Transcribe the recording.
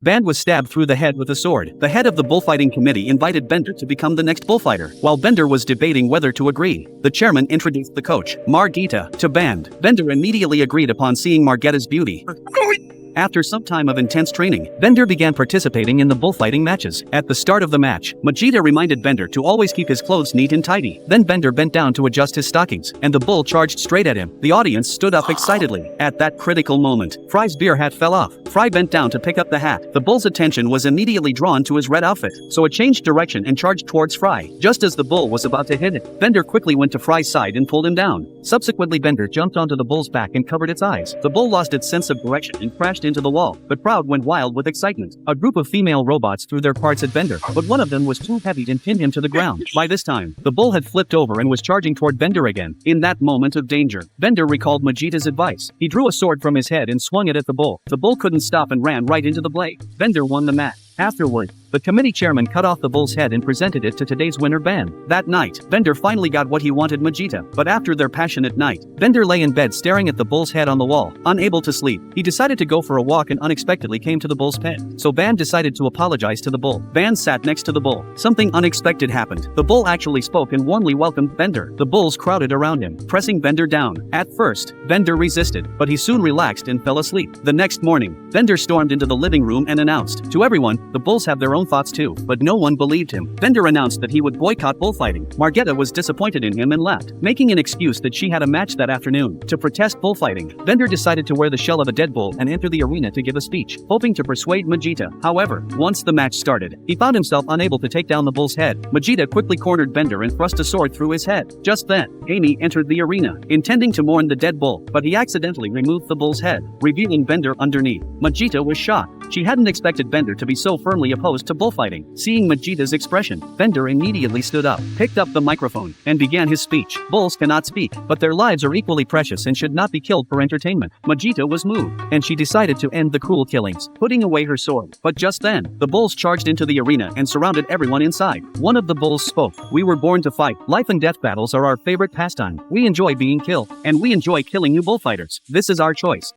Band was stabbed through the head with a sword. The head of the bullfighting committee invited Bender to become the next bullfighter. While Bender was debating whether to agree, the chairman introduced the coach, Margita, to Band. Bender immediately agreed upon seeing Margita's beauty. After some time of intense training, Bender began participating in the bullfighting matches. At the start of the match, Majita reminded Bender to always keep his clothes neat and tidy. Then Bender bent down to adjust his stockings, and the bull charged straight at him. The audience stood up excitedly. At that critical moment, Fry's beer hat fell off. Fry bent down to pick up the hat. The bull's attention was immediately drawn to his red outfit, so it changed direction and charged towards Fry. Just as the bull was about to hit it, Bender quickly went to Fry's side and pulled him down. Subsequently, Bender jumped onto the bull's back and covered its eyes. The bull lost its sense of direction and crashed into the wall, but Proud went wild with excitement. A group of female robots threw their parts at Bender, but one of them was too heavy and pinned him to the ground. By this time, the bull had flipped over and was charging toward Bender again. In that moment of danger, Bender recalled Majita's advice. He drew a sword from his head and swung it at the bull. The bull couldn't stop and ran right into the blade. Bender won the match. Afterward, the committee chairman cut off the bull's head and presented it to today's winner Band. That night, Bender finally got what he wanted, Majita. But after their passionate night, Bender lay in bed staring at the bull's head on the wall. Unable to sleep, he decided to go for a walk and unexpectedly came to the bull's pen. So Band decided to apologize to the bull. Band sat next to the bull. Something unexpected happened. The bull actually spoke and warmly welcomed Bender. The bulls crowded around him, pressing Bender down. At first, Bender resisted, but he soon relaxed and fell asleep. The next morning, Bender stormed into the living room and announced to everyone, the bulls have their own thoughts too, but no one believed him. Bender announced that he would boycott bullfighting. Margita was disappointed in him and left, making an excuse that she had a match that afternoon. To protest bullfighting, Bender decided to wear the shell of a dead bull and enter the arena to give a speech, hoping to persuade Majita. However, once the match started, he found himself unable to take down the bull's head. Majita quickly cornered Bender and thrust a sword through his head. Just then, Amy entered the arena, intending to mourn the dead bull, but he accidentally removed the bull's head, revealing Bender underneath. Majita was shocked. She hadn't expected Bender to be so firmly opposed to bullfighting. Seeing Majita's expression, Bender immediately stood up, picked up the microphone, and began his speech. Bulls cannot speak, but their lives are equally precious and should not be killed for entertainment. Majita was moved, and she decided to end the cruel killings, putting away her sword. But just then, the bulls charged into the arena and surrounded everyone inside. One of the bulls spoke. "We were born to fight. Life and death battles are our favorite pastime. We enjoy being killed, and we enjoy killing you bullfighters. This is our choice.